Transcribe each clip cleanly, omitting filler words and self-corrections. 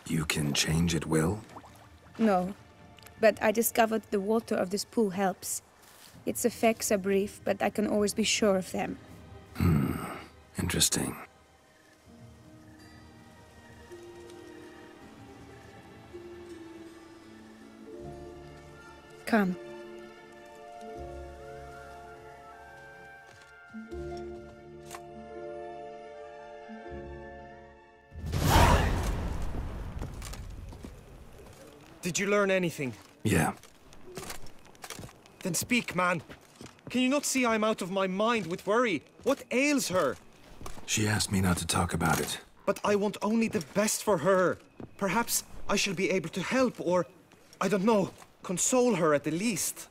You can change at will? No, but I discovered the water of this pool helps. Its effects are brief, but I can always be sure of them. Interesting. Come. Did you learn anything? Yeah. Then speak, man. Can you not see I'm out of my mind with worry? What ails her? She asked me not to talk about it. But I want only the best for her. Perhaps I shall be able to help or, I don't know, console her at the least.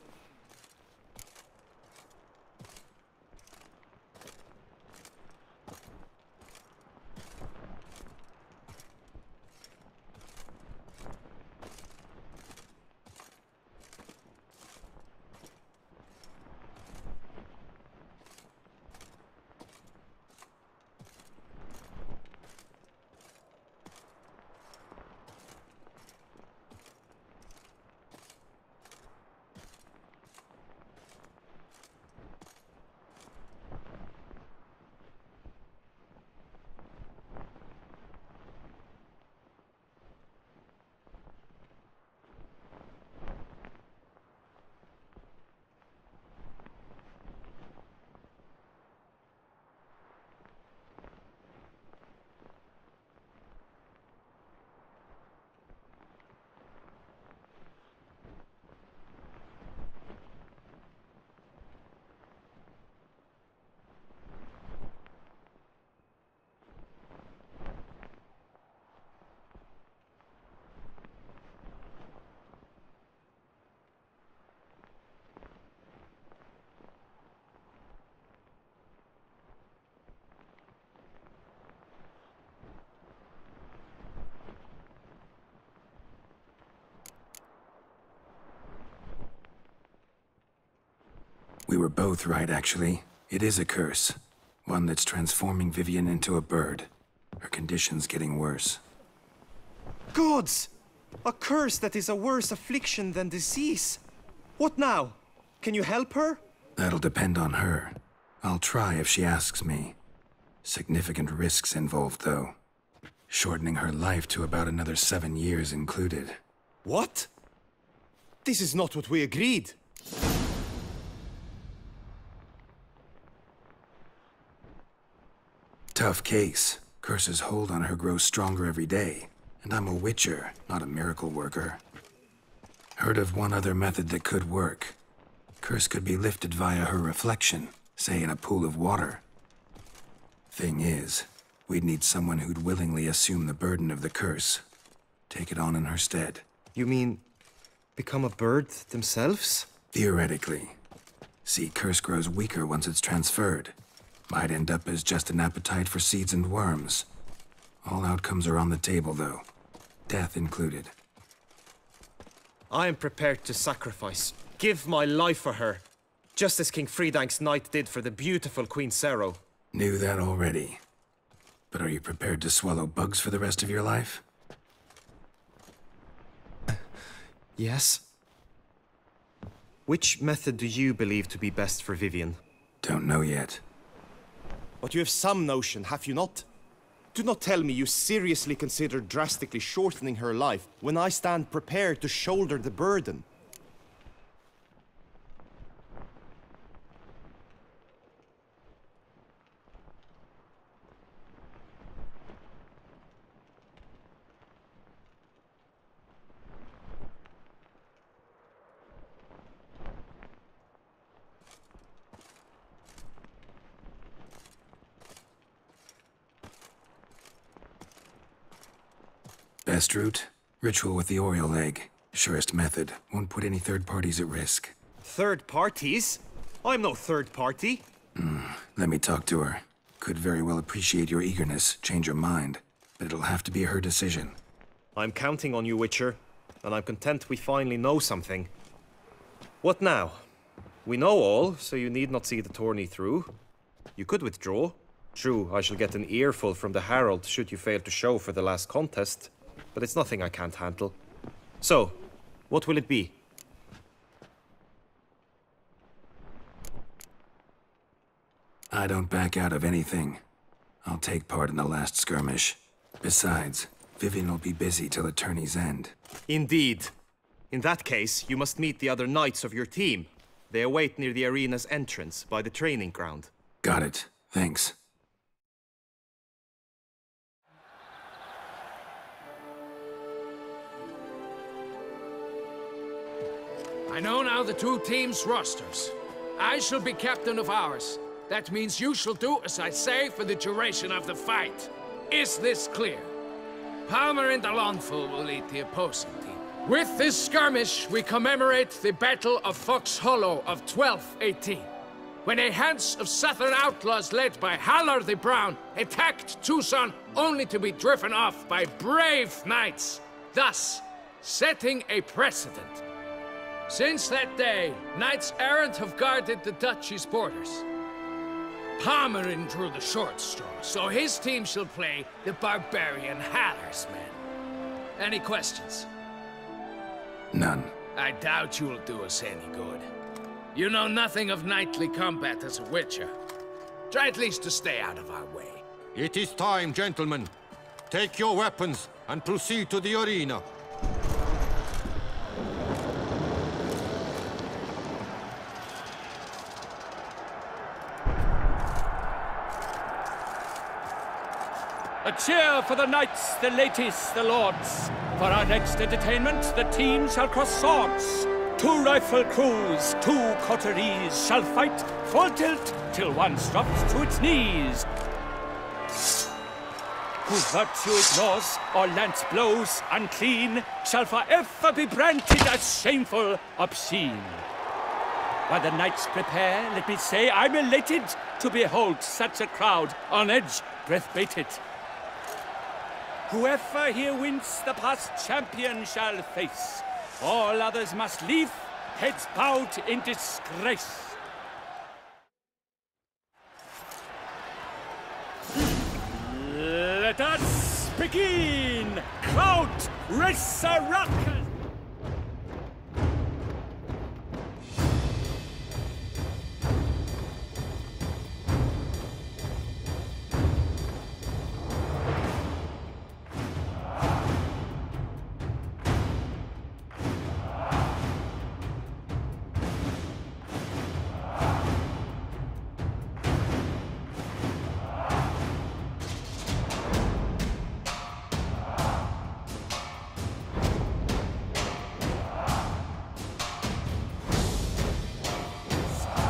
We were both right, actually. It is a curse. One that's transforming Vivienne into a bird. Her condition's getting worse. Gods! A curse that is a worse affliction than disease. What now? Can you help her? That'll depend on her. I'll try if she asks me. Significant risks involved, though. Shortening her life to about another 7 years included. What? This is not what we agreed. Tough case. Curse's hold on her grows stronger every day. And I'm a witcher, not a miracle worker. Heard of one other method that could work. Curse could be lifted via her reflection, say in a pool of water. Thing is, we'd need someone who'd willingly assume the burden of the curse. Take it on in her stead. You mean, become a bird themselves? Theoretically. See, curse grows weaker once it's transferred. Might end up as just an appetite for seeds and worms. All outcomes are on the table, though. Death included. I am prepared to sacrifice. Give my life for her. Just as King Fridank's knight did for the beautiful Queen Sero. Knew that already. But are you prepared to swallow bugs for the rest of your life? Yes. Which method do you believe to be best for Vivienne? Don't know yet. But you have some notion, have you not? Do not tell me you seriously consider drastically shortening her life when I stand prepared to shoulder the burden. Best route? Ritual with the Oriole egg. Surest method. Won't put any third parties at risk. Third parties? I'm no third party. Let me talk to her. Could very well appreciate your eagerness, change her mind. But it'll have to be her decision. I'm counting on you, Witcher. And I'm content we finally know something. What now? We know all, so you need not see the tourney through. You could withdraw. True, I shall get an earful from the Herald should you fail to show for the last contest. but it's nothing I can't handle. So, what will it be? I don't back out of anything. I'll take part in the last skirmish. Besides, Vivian will be busy till the tourney's end. Indeed. In that case, you must meet the other knights of your team. They await near the arena's entrance, by the training ground. Got it. Thanks. I know now the two teams' rosters. I shall be captain of ours. That means you shall do as I say for the duration of the fight. Is this clear? Palmer and Alonful will lead the opposing team. With this skirmish, we commemorate the Battle of Fox Hollow of 1218, when a Hans of Southern outlaws led by Halar the Brown attacked Tucson only to be driven off by brave knights, thus setting a precedent. Since that day, knights errant have guarded the duchy's borders. Palmerin drew the short straw, so his team shall play the barbarian Halar's men. Any questions? None. I doubt you'll do us any good. You know nothing of knightly combat as a witcher. Try at least to stay out of our way. It is time, gentlemen. Take your weapons and proceed to the arena. A cheer for the knights, the ladies, the lords. For our next entertainment, the team shall cross swords. 2 rifle crews, 2 coteries shall fight full tilt till one drops to its knees. Who virtue ignores or lance blows unclean shall forever be branded as shameful, obscene. While the knights prepare, let me say I'm elated to behold such a crowd on edge, breath-baited. Whoever here wins the past champion shall face. All others must leave, heads bowed in disgrace. Let us begin! Crowd, resurrect!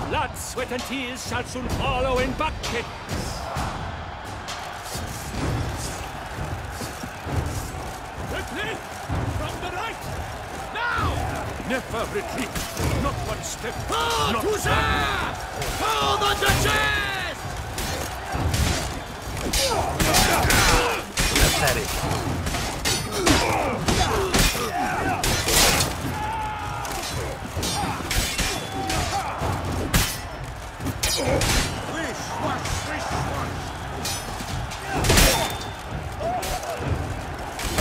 Blood, sweat, and tears shall soon follow in buckets. Retreat! From the right! Now! Never retreat! Not one step! Not one. Hold on the chest! Pathetic.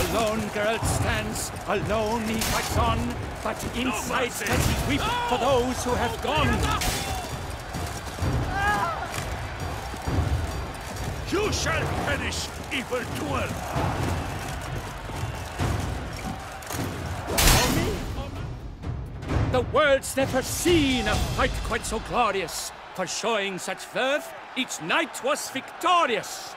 Alone Geralt stands, alone he fights on, but inside does he weep for those who have gone. You shall perish, evildoer! The world's never seen a fight quite so glorious. For showing such verve, each knight was victorious.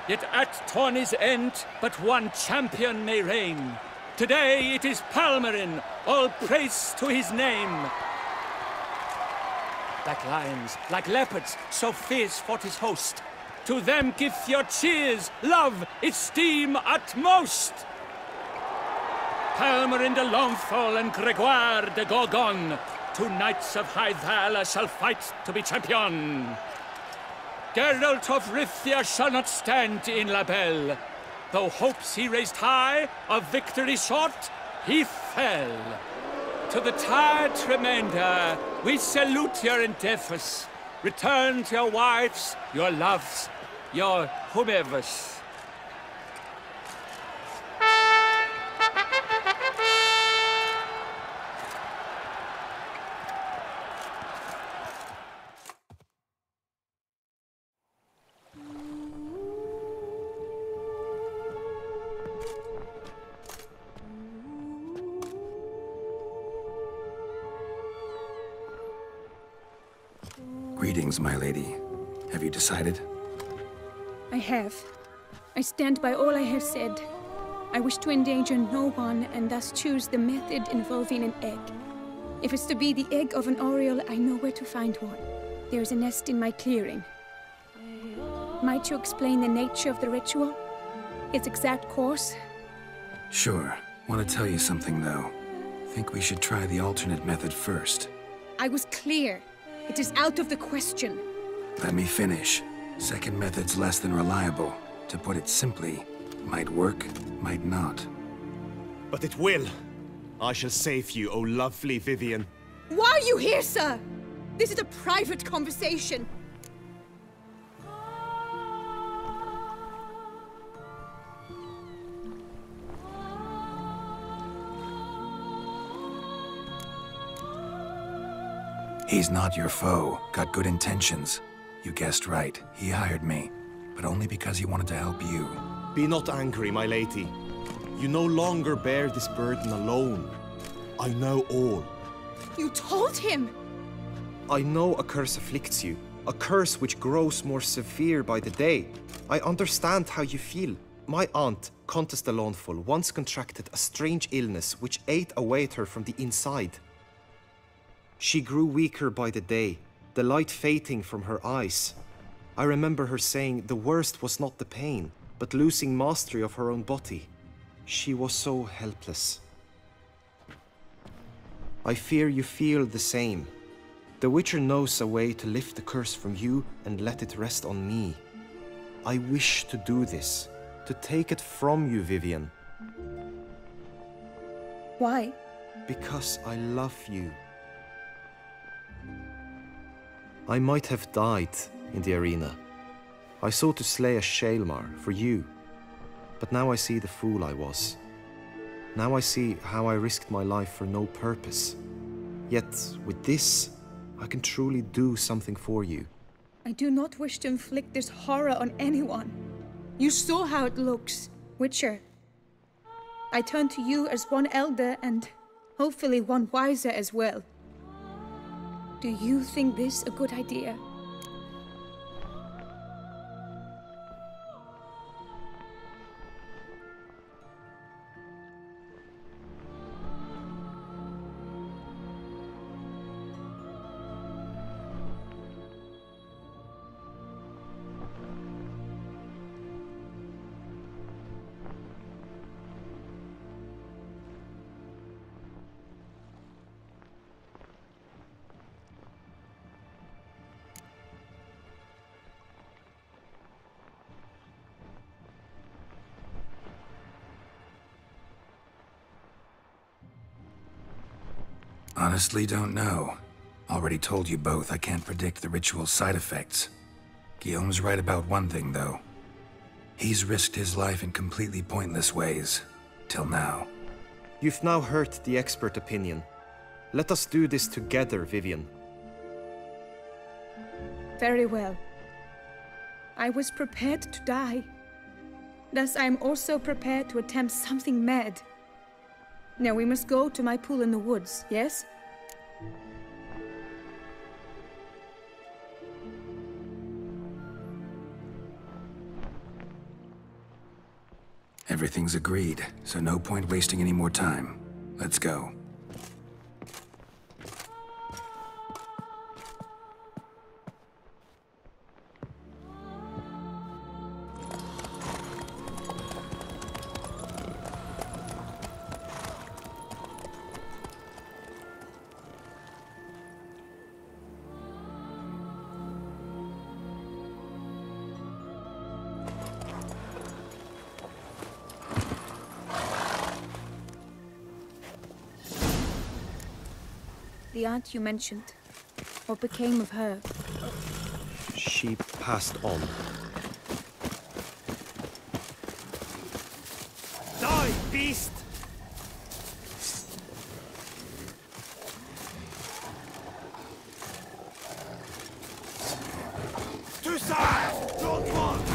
Yet at tourney's end, but one champion may reign. Today it is Palmerin, all praise to his name. Like lions, like leopards, so fierce fought his host. To them give your cheers, love, esteem utmost. Palmerin de Longfall and Gregoire de Gorgon, 2 knights of high valor shall fight to be champion. Geralt of Rivia shall not stand in La Belle. Though hopes he raised high, of victory short, he fell. To the tired remainder, we salute your endeavors. Return to your wives, your loves, your whomevers. Greetings, my lady. Have you decided? I have. I stand by all I have said. I wish to endanger no one and thus choose the method involving an egg. If it's to be the egg of an oriole, I know where to find one. There is a nest in my clearing. Might you explain the nature of the ritual? Its exact course? Sure. Want to tell you something, though. Think we should try the alternate method first. I was clear. It is out of the question. Let me finish. Second method's less than reliable. To put it simply, might work, might not. But it will. I shall save you, O lovely Vivian. Why are you here, sir? This is a private conversation. He's not your foe. Got good intentions. You guessed right. He hired me. But only because he wanted to help you. Be not angry, my lady. You no longer bear this burden alone. I know all. You told him! I know a curse afflicts you. A curse which grows more severe by the day. I understand how you feel. My aunt, Countess de Launfal, once contracted a strange illness which ate away at her from the inside. She grew weaker by the day, the light fading from her eyes. I remember her saying the worst was not the pain, but losing mastery of her own body. She was so helpless. I fear you feel the same. The Witcher knows a way to lift the curse from you and let it rest on me. I wish to do this, to take it from you, Vivian. Why? Because I love you. I might have died in the arena. I sought to slay a Shaelmar for you. But now I see the fool I was. Now I see how I risked my life for no purpose. Yet, with this, I can truly do something for you. I do not wish to inflict this horror on anyone. You saw how it looks, Witcher. I turn to you as one elder and hopefully one wiser as well. Do you think this a good idea? Honestly, don't know. Already told you both I can't predict the ritual's side effects. Guillaume's right about one thing, though. He's risked his life in completely pointless ways. Till now. You've now heard the expert opinion. Let us do this together, Vivian. Very well. I was prepared to die. Thus I am also prepared to attempt something mad. Now we must go to my pool in the woods, yes? Everything's agreed, so no point wasting any more time. Let's go. The aunt you mentioned. What became of her? She passed on. Die, beast! To side! Don't run!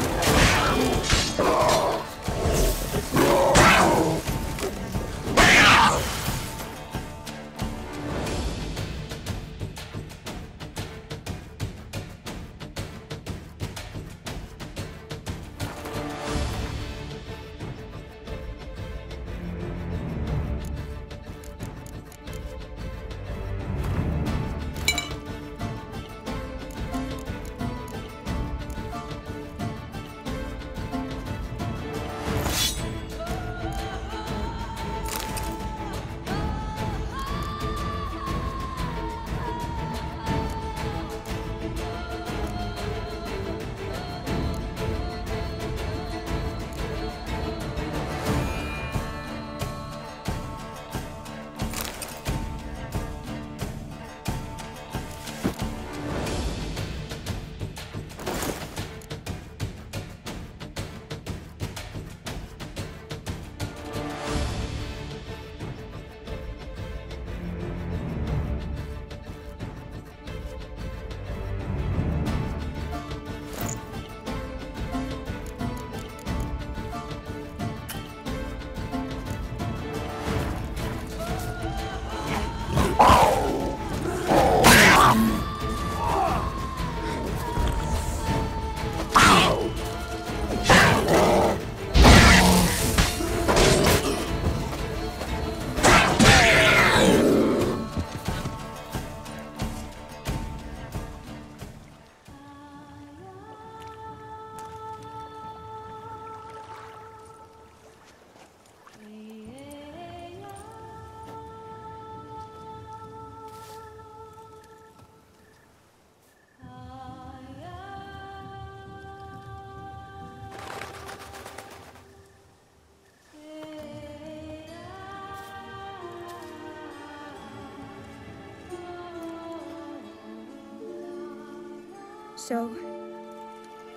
So,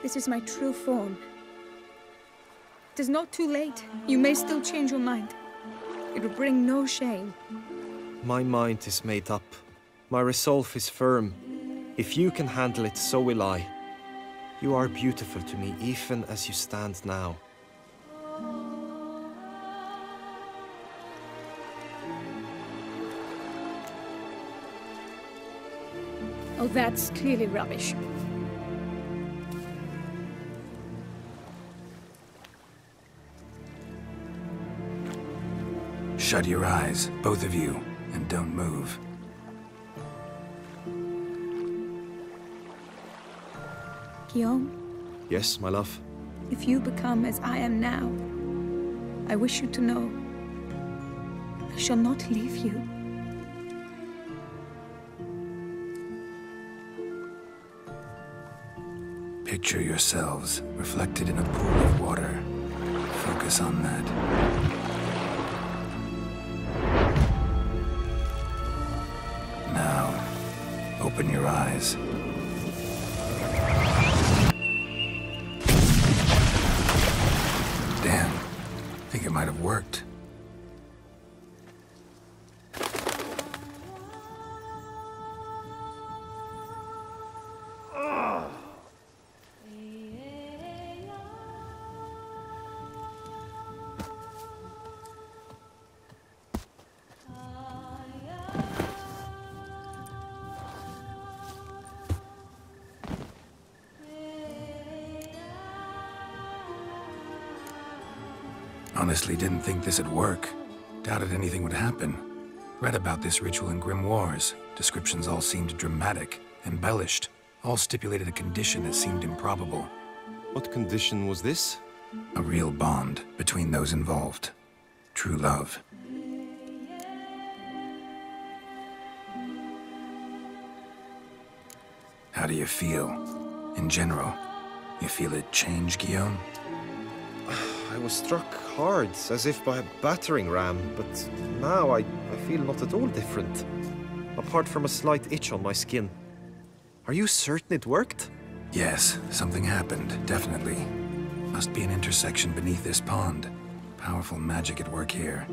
this is my true form. It is not too late. You may still change your mind. It will bring no shame. My mind is made up. My resolve is firm. If you can handle it, so will I. You are beautiful to me, even as you stand now. Oh, that's clearly rubbish. Shut your eyes, both of you, and don't move. Guillaume, Yes, my love? if you become as I am now, I wish you to know I shall not leave you. Picture yourselves reflected in a pool of water. Focus on that. Now, open your eyes. Damn, think it might have worked. Honestly, didn't think this'd work. Doubted anything would happen. Read about this ritual in grimoires. Descriptions all seemed dramatic, embellished. All stipulated a condition that seemed improbable. What condition was this? A real bond between those involved. True love. How do you feel? In general, you feel it change, Guillaume? I was struck hard, as if by a battering ram, but now I feel not at all different. Apart from a slight itch on my skin. Are you certain it worked? Yes, something happened, definitely. Must be an intersection beneath this pond. Powerful magic at work here.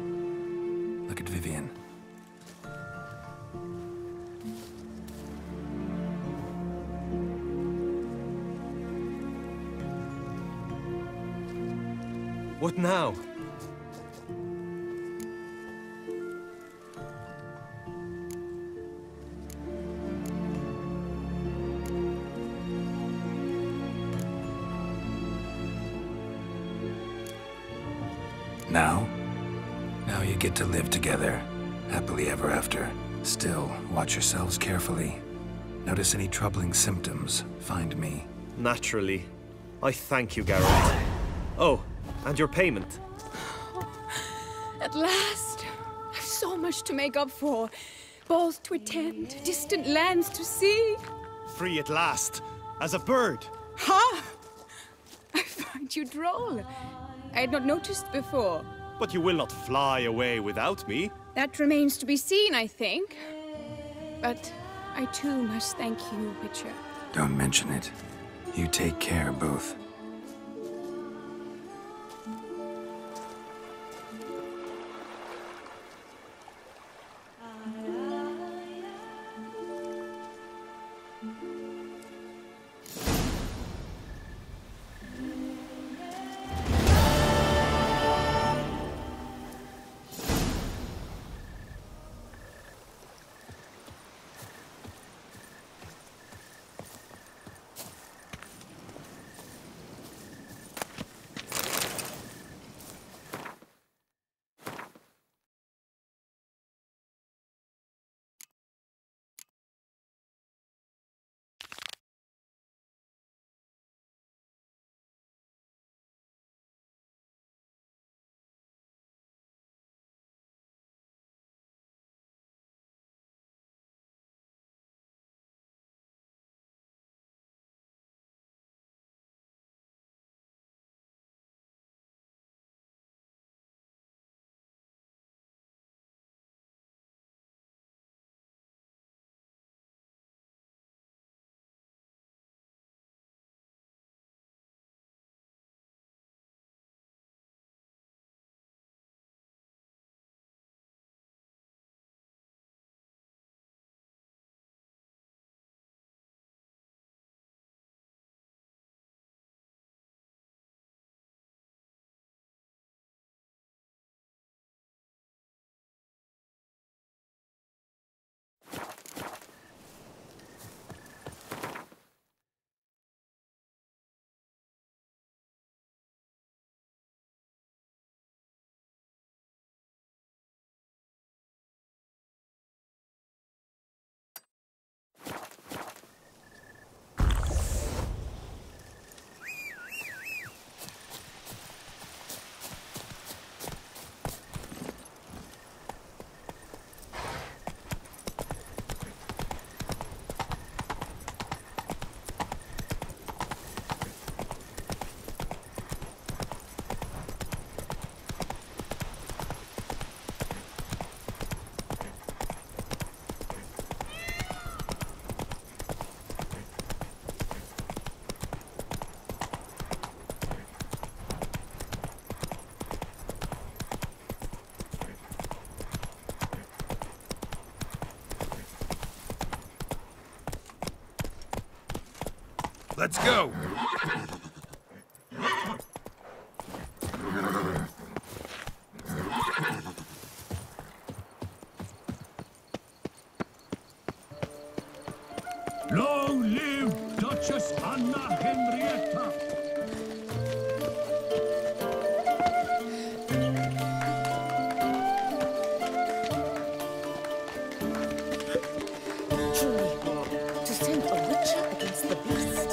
Look at Vivian. What now? Now? Now you get to live together, happily ever after. Still, watch yourselves carefully. Notice any troubling symptoms, find me. Naturally. I thank you, Geralt. Oh, and your payment. At last! I've so much to make up for. Balls to attend, distant lands to see. Free at last, as a bird. Ha! I find you droll. I had not noticed before. But you will not fly away without me. That remains to be seen, I think. But I too must thank you, Witcher. Don't mention it. You take care, both. Let's go! Long live Duchess Anna Henrietta! Truly, to send a witcher against the beast,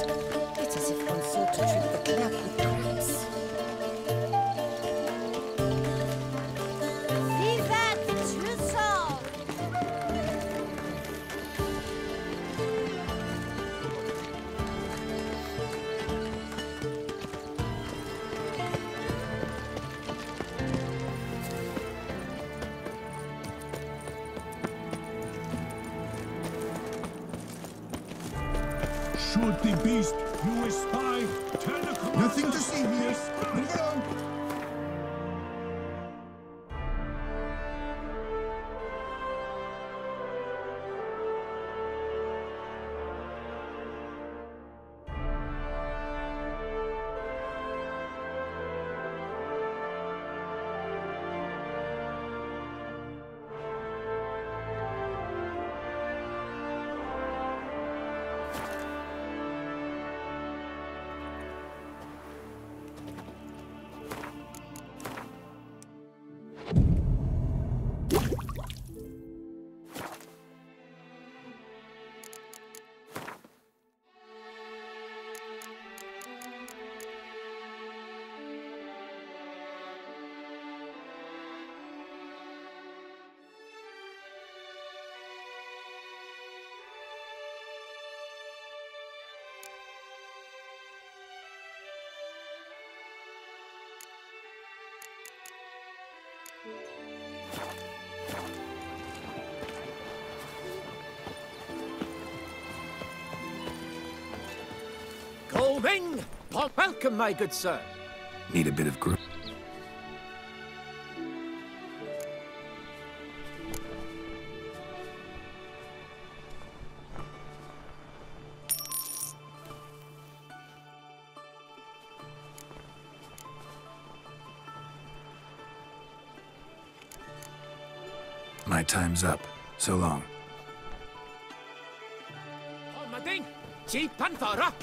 it's as if one sought to treat the clerk with grapes. Vivat Trousseau! Should the beast you espy tell the commander... Nothing to see here. Move along. Colving! Welcome, my good sir. Need a bit of grip. My time's up. So long. Almading! Chief Panthara!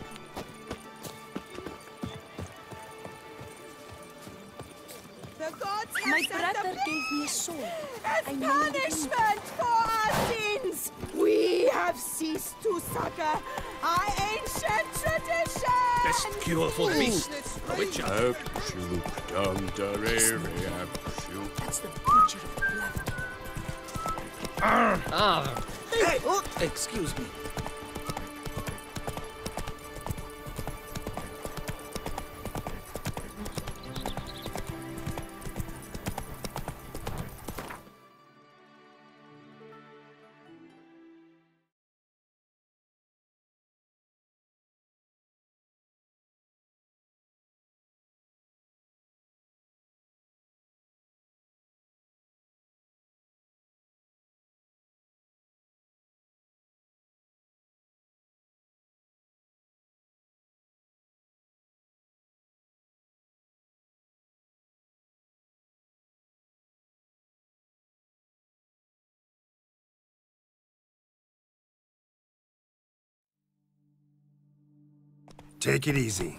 The gods have My sent brother a gave me a sword. as I know it punishment for our sins. We have ceased to succor our ancient tradition. Best cure for the beast. Witcher. That's the butcher of the blood. Hey! Oh, excuse me. Take it easy.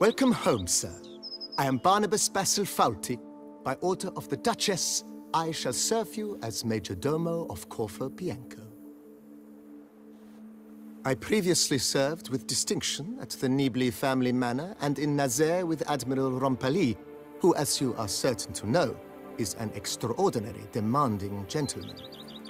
Welcome home, sir. I am Barnabas Basil Faulty. By order of the Duchess, I shall serve you as Major Domo of Corfu Bianco. I previously served with distinction at the Nibli family manor and in Nazaire with Admiral Rompali, who, as you are certain to know, is an extraordinary, demanding gentleman.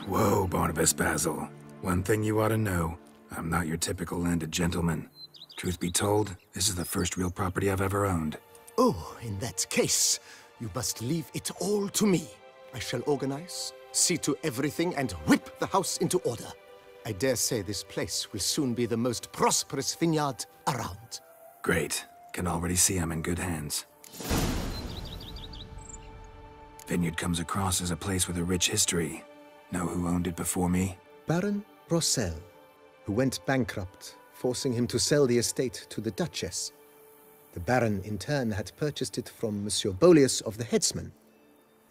Whoa, Barnabas Basil. One thing you ought to know. I'm not your typical landed gentleman. Truth be told, this is the first real property I've ever owned. Oh, in that case, you must leave it all to me. I shall organize, see to everything, and whip the house into order. I dare say this place will soon be the most prosperous vineyard around. Great. Can already see I'm in good hands. Vineyard comes across as a place with a rich history. Know who owned it before me? Baron Rossel, who went bankrupt, forcing him to sell the estate to the Duchess. The Baron, in turn, had purchased it from Monsieur Bolius of the Headsman,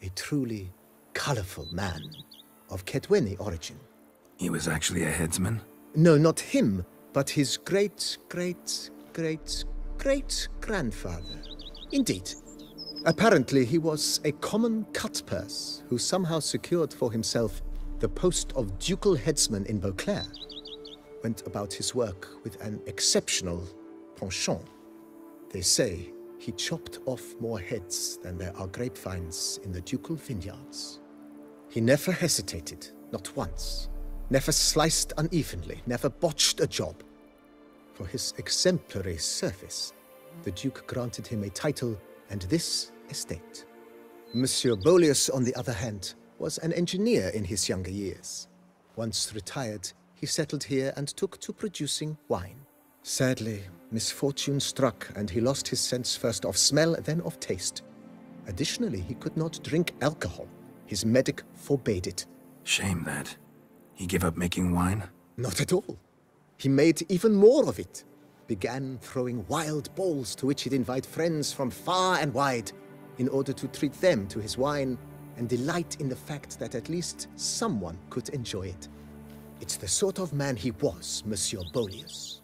a truly colorful man of Ketweni origin. He was actually a headsman? No, not him, but his great-great-great-great-grandfather. Indeed. Apparently, he was a common cut-purse who somehow secured for himself the post of ducal headsman in Beauclair. Went about his work with an exceptional penchant. They say he chopped off more heads than there are grapevines in the ducal vineyards. He never hesitated, not once. Never sliced unevenly, never botched a job. For his exemplary service, the Duke granted him a title and this estate. Monsieur Bolius, on the other hand, was an engineer in his younger years. Once retired, he settled here and took to producing wine. Sadly, misfortune struck and he lost his sense first of smell, then of taste. Additionally, he could not drink alcohol. His medic forbade it. Shame that. He gave up making wine? Not at all. He made even more of it. Began throwing wild balls to which he'd invite friends from far and wide in order to treat them to his wine and delight in the fact that at least someone could enjoy it. It's the sort of man he was, Monsieur Bolius.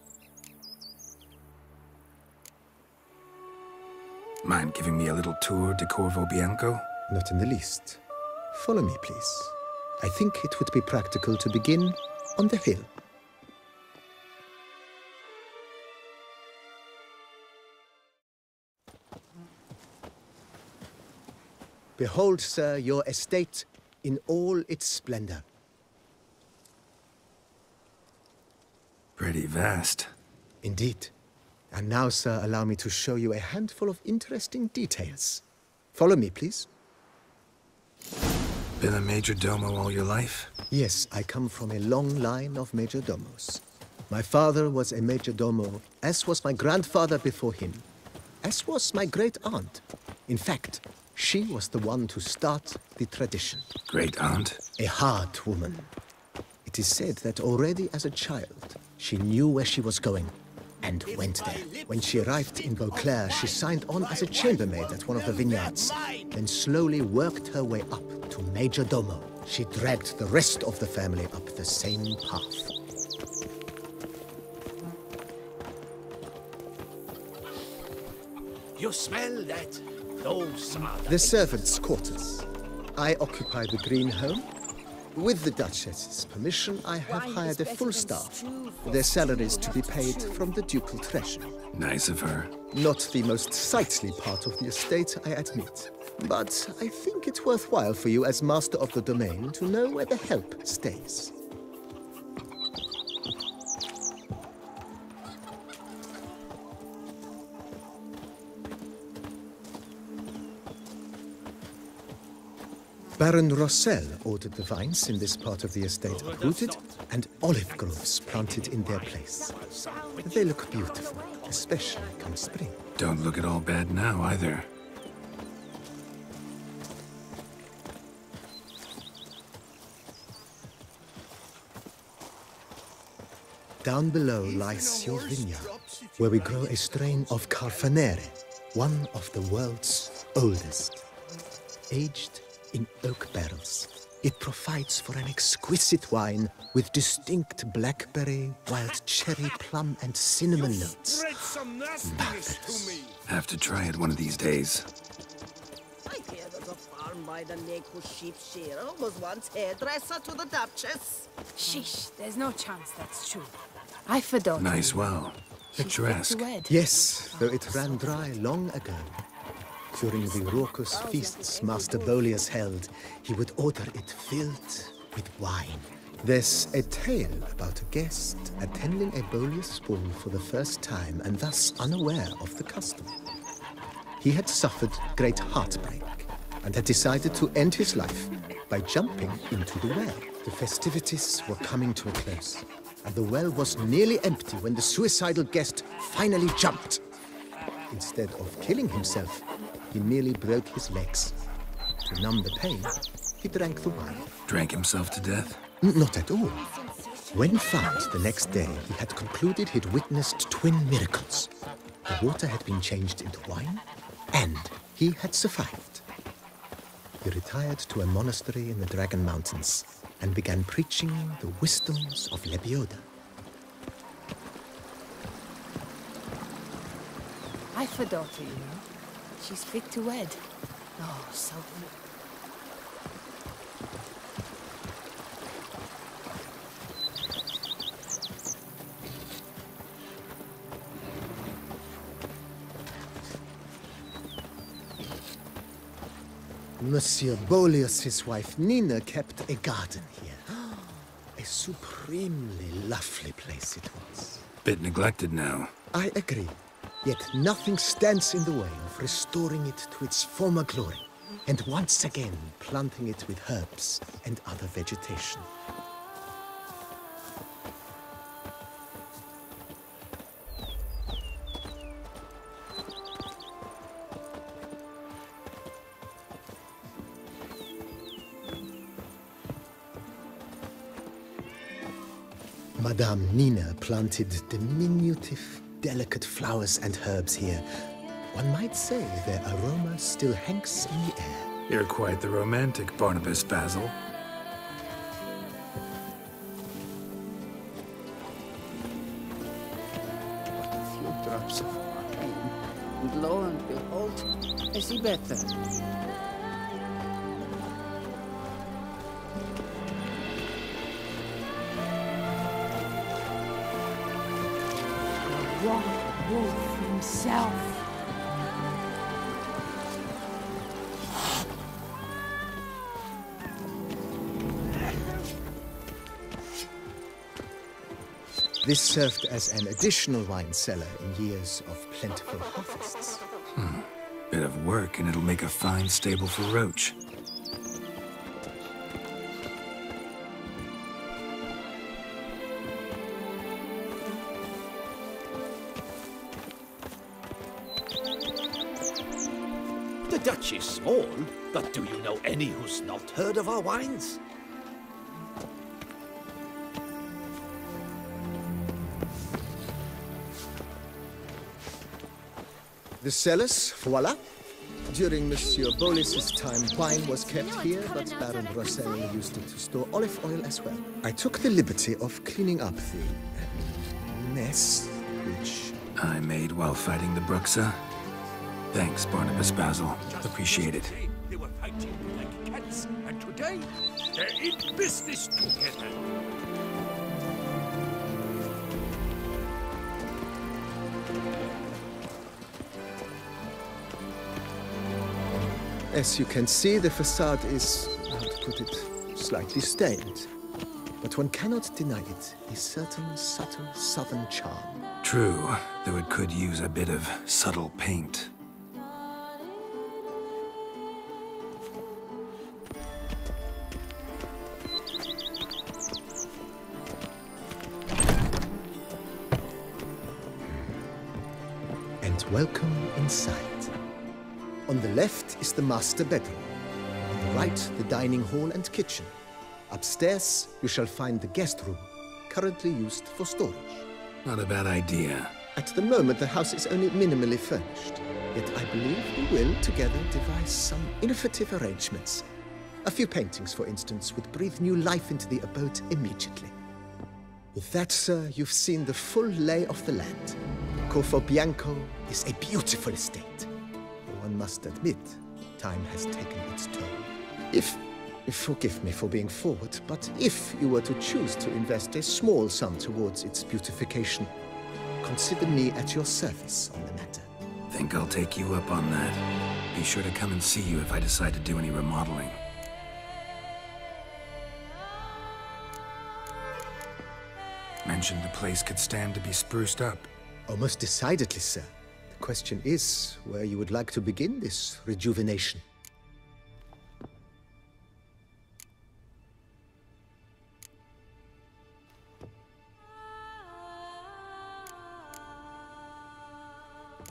Mind giving me a little tour de Corvo Bianco? Not in the least. Follow me, please. I think it would be practical to begin on the hill. Behold, sir, your estate in all its splendor. Pretty vast. Indeed. And now, sir, allow me to show you a handful of interesting details. Follow me, please. Been a major domo all your life? Yes, I come from a long line of major domos. My father was a major domo, as was my grandfather before him, as was my great-aunt. In fact, she was the one to start the tradition. Great-aunt? A hard woman. It is said that already as a child, she knew where she was going and went there. When she arrived in Beauclair, she signed on as a chambermaid at one of the vineyards, then slowly worked her way up to major domo. She dragged the rest of the family up the same path. You smell that? Those are the servants' quarters. I occupy the green home. With the Duchess's permission, I have hired a full staff. Their salaries to be paid from the ducal treasury. Nice of her. Not the most sightly part of the estate, I admit. But I think it's worthwhile for you as master of the domain to know where the help stays. Baron Rossel ordered the vines in this part of the estate uprooted and olive groves planted in their place. They look beautiful, especially come spring. Don't look at all bad now, either. Down below lies your vineyard, where we grow a strain of Carfanere, one of the world's oldest. Aged in oak barrels, it provides for an exquisite wine with distinct blackberry, wild cherry, plum, and cinnamon notes. Marvelous. Have to try it one of these days. I hear that the farm by the Neku sheep shearer was once hairdresser to the Duchess. Sheesh, there's no chance that's true. I forgot. Nice well. Picturesque. Yes, though it ran dry long ago. During the raucous feasts Master Boleus held, he would order it filled with wine. There's a tale about a guest attending a Boleus ball for the first time and thus unaware of the custom. He had suffered great heartbreak and had decided to end his life by jumping into the well. The festivities were coming to a close, and the well was nearly empty when the suicidal guest finally jumped. Instead of killing himself, he merely broke his legs. To numb the pain, he drank the wine. Drank himself to death? Not at all. When found the next day, he had concluded he'd witnessed twin miracles. The water had been changed into wine, and he had survived. He retired to a monastery in the Dragon Mountains and began preaching the wisdoms of Lebioda. I forgot her, you know. She's fit to wed. Oh, so good. Monsieur Boleus' wife Nina kept a garden here. A supremely lovely place it was. Bit neglected now. I agree. Yet nothing stands in the way of restoring it to its former glory, and once again planting it with herbs and other vegetation. Madame Nina planted diminutive, delicate flowers and herbs here. One might say their aroma still hangs in the air. You're quite the romantic, Barnabas Basil. A few drops of wine, and lo and behold, I see better. White Wolf himself. This served as an additional wine cellar in years of plentiful harvests. Bit of work and it'll make a fine stable for Roach. The Dutch is small, but do you know any who's not heard of our wines? The cellars, voila. During Monsieur Boleus' time, wine was kept here, but Baron Rossel used it to store olive oil as well. I took the liberty of cleaning up the mess, which I made while fighting the Bruxa. Thanks, Barnabas Basil. Appreciate it. They were fighting like cats, and today they're in business together. As you can see, the facade is, how to put it, slightly stained. But one cannot deny it, a certain subtle southern charm. True, though it could use a bit of subtle paint. And welcome inside. On the left is the master bedroom. On the right, the dining hall and kitchen. Upstairs, you shall find the guest room, currently used for storage. Not a bad idea. At the moment, the house is only minimally furnished. Yet I believe we will, together, devise some innovative arrangements. A few paintings, for instance, would breathe new life into the abode immediately. With that, sir, you've seen the full lay of the land. Corvo Bianco is a beautiful estate. One must admit, time has taken its toll. If Forgive me for being forward, but if you were to choose to invest a small sum towards its beautification, consider me at your service on the matter. Think I'll take you up on that. Be sure to come and see you if I decide to do any remodeling. Mentioned the place could stand to be spruced up. Oh, most decidedly, sir. The question is where you would like to begin this rejuvenation.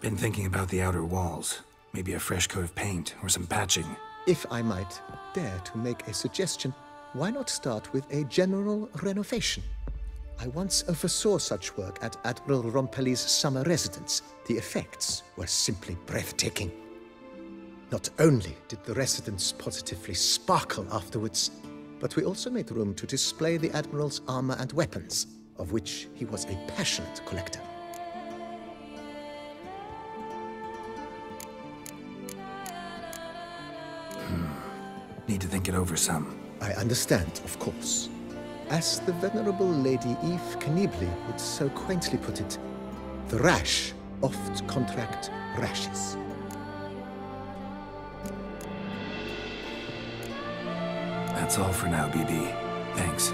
Been thinking about the outer walls. Maybe a fresh coat of paint or some patching. If I might dare to make a suggestion, why not start with a general renovation? I once oversaw such work at Admiral Rompelli's summer residence. The effects were simply breathtaking. Not only did the residence positively sparkle afterwards, but we also made room to display the Admiral's armor and weapons, of which he was a passionate collector. Need to think it over some. I understand, of course. As the venerable Lady Eve Knibli would so quaintly put it, the rash oft contract rashes. That's all for now, BB. Thanks.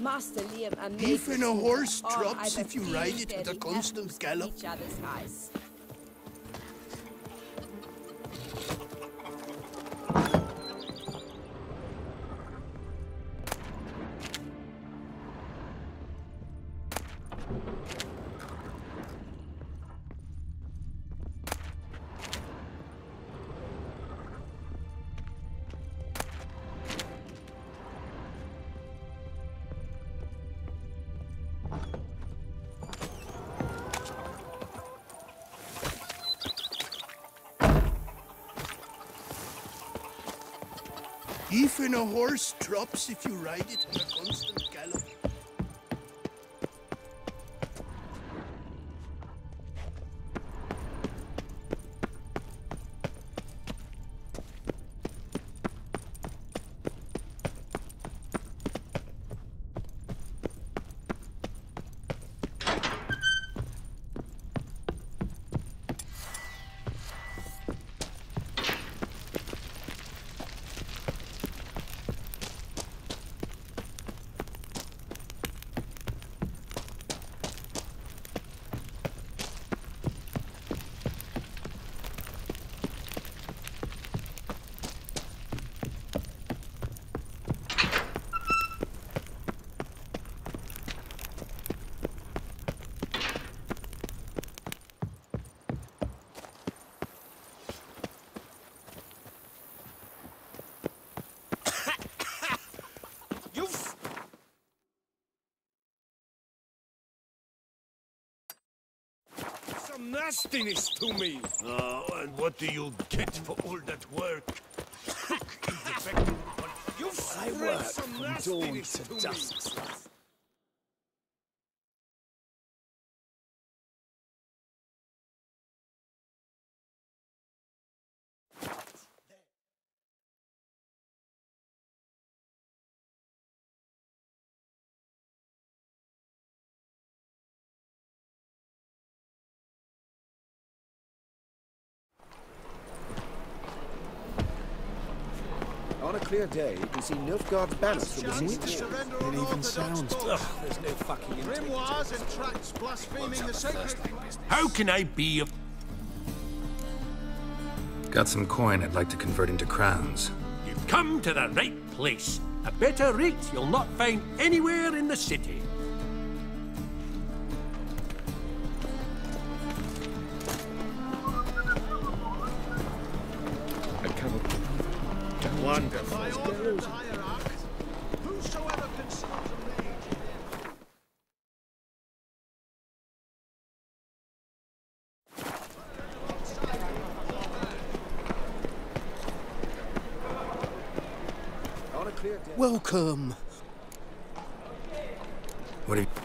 Master Liam and Even a horse are drops either if you ride it at a feeling constant apples in gallop. each other's eyes. Even a horse drops if you ride it at a constant gallop. Some nastiness to me. And what do you get for all that work? You've spread some nastiness to me. On a clear day, you can see Nilfgaard's banners from the sea. It even sounds. Ugh, there's no fucking Grimoires and tracts blaspheming the sacred. How can I be of... Got some coin I'd like to convert into crowns. You've come to the right place. A better rate you'll not find anywhere in the city. Wonderful. By order of the hierarch, whosoever conceals a mage. On a clear day. Welcome. What have you...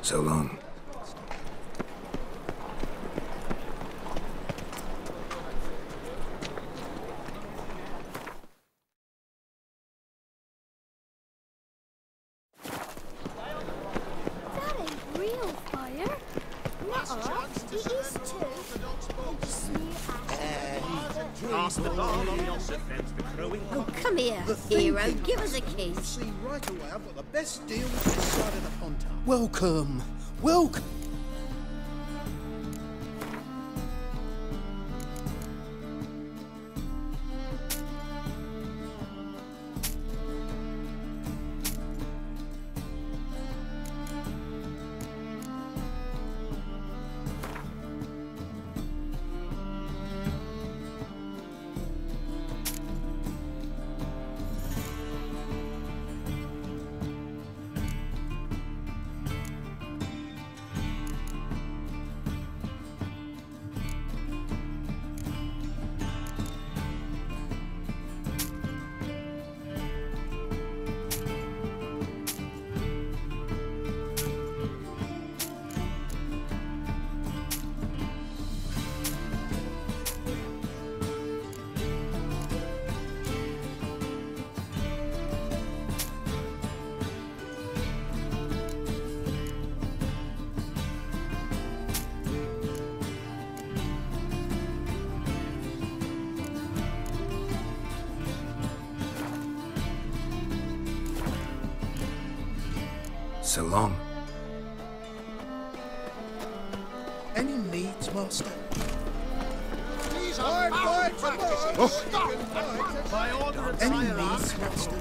So long. That ain't real fire. Nuh-uh. It is too. And smear Oh, come here, hero. Give us a kiss. See right away, I've got the best deal this side of the pond. Welcome. Welcome. So long. Any needs, Master? These are foul practices. Stop! Any needs, Master?